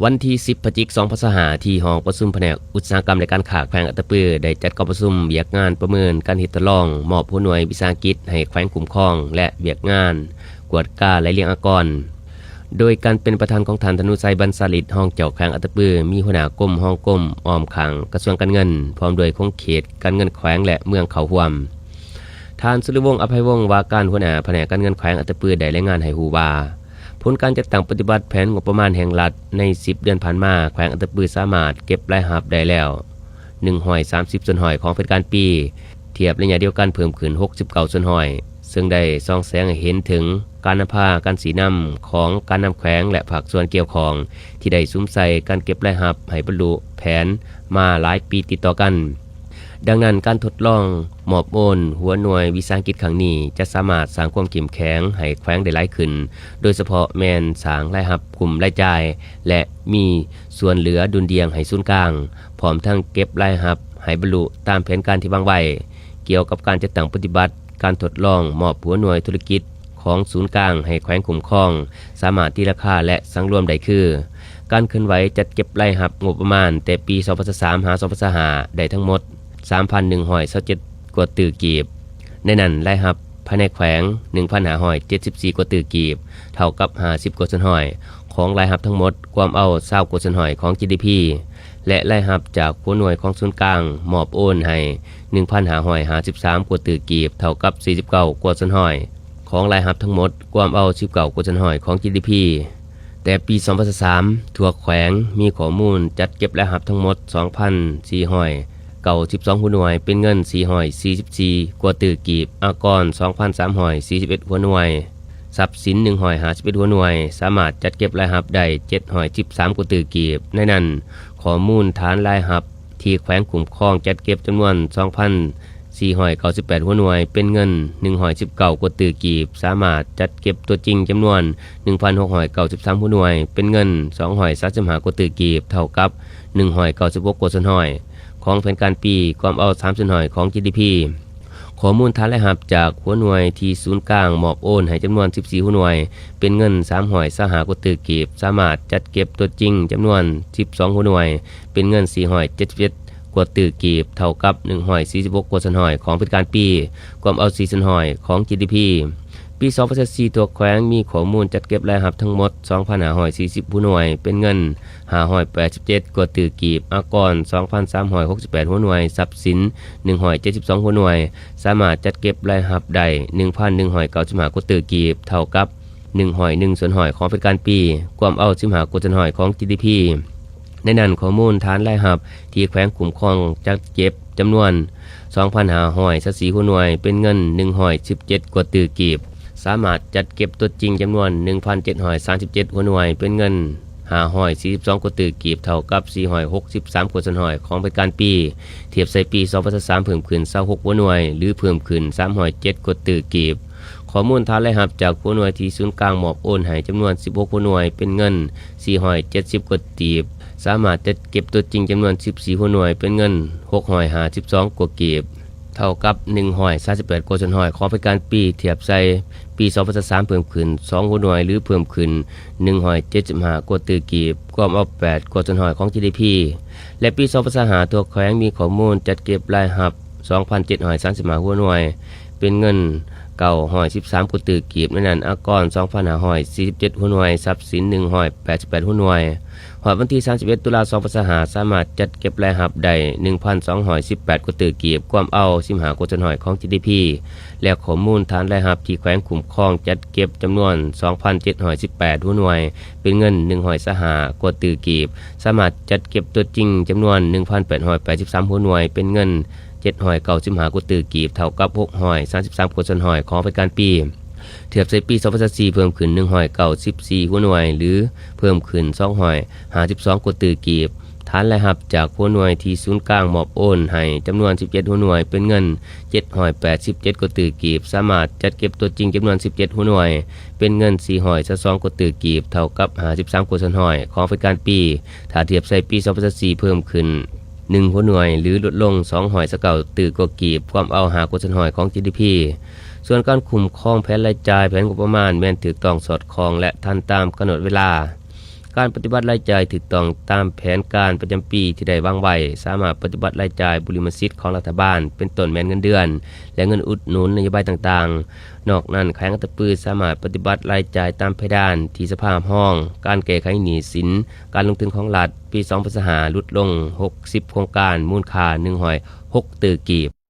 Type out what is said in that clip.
วันที่10พฤศจิกายน2565ที่ห้องประชุมแผนกอุตสาหกรรมและการค้าแขวงอัตตปือได้จัดการประชุมเวียกงานประเมินการเฮ็ดทดลองมอบผู้หน่วยวิสาหกิจให้แขวงคุ้มครองและเวียกงานกวดกาและเลี้ยงอากรโดยการเป็นประธานของท่านธนุชัยบรรณสฤทธิ์ห้องเจ้าแขวงอัตตปือมีหัวหน้ากรมห้องกรมอ้อมขังกระทรวงการเงินพร้อมด้วยคงเขตการเงินแขวงและเมืองเขาห่วมท่านสุริวงศ์อภัยวงศ์ว่าการหัวหน้าแผนกการเงินแขวงอัตตปือได้รายงานให้ฮู้ว่าผลการจัดตั้งปฏิบัติแผนงบประมาณแห่งรัฐใน10เดือนผ่านมาแขวงอัตตปือสามารถเก็บรายรับได้แล้ว130ส่วนหอยของเป็นการปีเทียบระยะเดียวกันเพิ่มขึ้น69ส่วนหอยซึ่งได้ส่องแสงให้เห็นถึงการนำพาการสีนำของการนำแขวงและภาคส่วนเกี่ยวข้องที่ได้ซุ้มใส่การเก็บรายรับให้บรรลุแผนมาหลายปีติดต่อกันดังนั้นการทดลองมอบโอนหัวหน่วยวิสาหกิจครั้งนี้จะสามารถสร้างความเข้มแข็งให้แขวงได้หลายขึ้นโดยเฉพาะแมนสร้างรายรับกลุ่มรายจ่ายและมีส่วนเหลือดุลเดียงให้ศูนย์กลางพร้อมทั้งเก็บรายรับให้บรรลุตามแผนการที่วางไว้เกี่ยวกับการจัดตั้งปฏิบัติการทดลองมอบหัวหน่วยธุรกิจของศูนย์กลางให้แขวงคุ้มครองสามารถตีราคาและสังรวมได้คือการเคลื่อนไหวจัดเก็บรายรับงบประมาณแต่ปี2023หา2025ได้ทั้งหมด3,127 กว่าตื้อกีบในนั้นรายรับภายในแขวง 1,574 กว่าตื้อกีบเท่ากับ50 กว่าส่วนหอยของรายรับทั้งหมดรวมเอา20 กว่าส่วนหอยของ GDP และรายรับจากหัวหน่วยของศูนย์กลางมอบโอนให้ 1,553 กว่าตื้อกีบเท่ากับ49 กว่าส่วนหอยของรายรับทั้งหมดรวมเอา19 กว่าส่วนหอยของ GDP แต่ปี2023ทั่วแขวงมีข้อมูลจัดเก็บรายรับทั้งหมด 2,400เก่า12หัวหน่วยเป็นเงิน444กว่าตื้อกีบอากร 2,341 หัวหน่วยทรัพย์สิน151หัวหน่วยสามารถจัดเก็บรายรับได้713กว่าตื้อกีบในนั้นข้อมูลฐานรายรับที่แขวงคุ้มครองจัดเก็บจำนวน 2,498 หัวหน่วยเป็นเงิน119กว่าตื้อกีบสามารถจัดเก็บตัวจริงจำนวน 1,693 หัวหน่วยเป็นเงิน235กว่าตื้อกีบเท่ากับ196กว่าส่วนหอยของแผนการปีความเอา3ส่วนหอยของ GDP ข้อมูลฐานรายรับจากหัวหน่วยที่ศูนย์กลางมอบโอนให้จำนวน14หัวหน่วยเป็นเงิน325กว่าตื้อกีบสามารถจัดเก็บตัวจริงจำนวน12หัวหน่วยเป็นเงิน477กว่าตื้อกีบเท่ากับ146กว่าส่วนหอยของแผนการปีความเอา4ส่วนหอยของ GDPปี2024ตัวแขวงมีข้อมูลจัดเก็บรายรับทั้งหมด 2,540 หัวหน่วยเป็นเงิน587กว่าตื้อกีบอากร 2,368 หัวหน่วยทรัพย์สิน172หัวหน่วยสามารถจัดเก็บรายรับได้ 1,195 กว่าตื้อกีบเท่ากับ101ส่วนหอยของเป็นการปีความเอา15กว่าส่วนหอยของ GDP ในนั้นข้อมูลฐานรายรับที่แขวงคุ้มครองจัดเก็บจำนวน 2,524 หัวหน่วยเป็นเงิน117กว่าตื้อกีบสามารถจัดเก็บตัวจริงจำนวน 1,737 หัวหน่วยเป็นเงิน542กว่าตื้อกีบเท่ากับ463กว่าส่วนหอยของเป็นการปีเทียบใส่ปี2023เพิ่มขึ้น26หัวหน่วยหรือเพิ่มขึ้น307กว่าตื้อกีบข้อมูลฐานรายรับจากหัวหน่วยที่ศูนย์กลางมอบโอนให้จำนวน16หัวหน่วยเป็นเงิน470กว่ากีบสามารถจัดเก็บตัวจริงจำนวน14หัวหน่วยเป็นเงิน652กว่ากีบเท่ากับ138กว่าส่วนหอยของเป็นการปีเทียบใส่ปี2023เพิ่มขึ้น2หัวหน่วยหรือเพิ่มขึ้น175กว่าตื้อกีบรวมเอา8กว่าส่วนหอยของ GDP และปี2025ตัวแขวงมีข้อมูลจัดเก็บรายรับ 2,735 หัวหน่วยเป็นเงิน913กว่าตื้อกีบในนั้นอากร 2,547 หัวหน่วยทรัพย์สิน188หัวหน่วยหอดวันที่31ตุลาคม2025สามารถจัดเก็บรายรับได้ 1,218 กว่าตื้อกีบความเอา15กว่าส่วนหอยของ GDP และข้อมูลฐานรายรับที่แขวงคุ้มครองจัดเก็บจำนวน 2,718 หัวหน่วยเป็นเงิน125กว่าตื้อกีบสามารถจัดเก็บตัวจริงจำนวน 1,883 หัวหน่วยเป็นเงิน795กว่าตื้อกีบเท่ากับ633กว่าส่วนหอยของเป็นการปีเทียบใส่ปี2024เพิ่มขึ้น194หัวหน่วยหรือเพิ่มขึ้น252กว่าตื้อกีบฐานรายรับจากหัวหน่วยที่ศูนย์กลางมอบโอนให้จำนวน17หัวหน่วยเป็นเงิน787กว่าตื้อกีบสามารถจัดเก็บตัวจริงจำนวน17หัวหน่วยเป็นเงิน422กว่าตื้อกีบเท่ากับ53กว่าส่วนหอยของเป็นการปีถ้าเทียบใส่ปี2024เพิ่มขึ้น1หัวหน่วยหรือลดลง2หอยสเก่าตื้อกว่ากีบความเอา5กว่าส่วนหอยของ GDP ส่วนการคุ้มครองแผนรายจ่ายแผนงบประมาณแม่นถูกต้องสอดคล้องและทันตามกำหนดเวลา การปฏิบัติรายจ่ายถูกต้องตามแผนการประจำปีที่ได้วางไว้สามารถปฏิบัติรายจ่ายบุริมสิทธิ์ของรัฐบาลเป็นต้นแม่นเงินเดือนและเงินอุดหนุนนโยบายต่างๆนอกนั้นแขวงอัตตปือสามารถปฏิบัติรายจ่ายตามเพดานที่สภาพห้องการแก้ไขหนี้สินการลงทุนของรัฐปี2025ลดลง60โครงการมูลค่า106 ตึกกีบ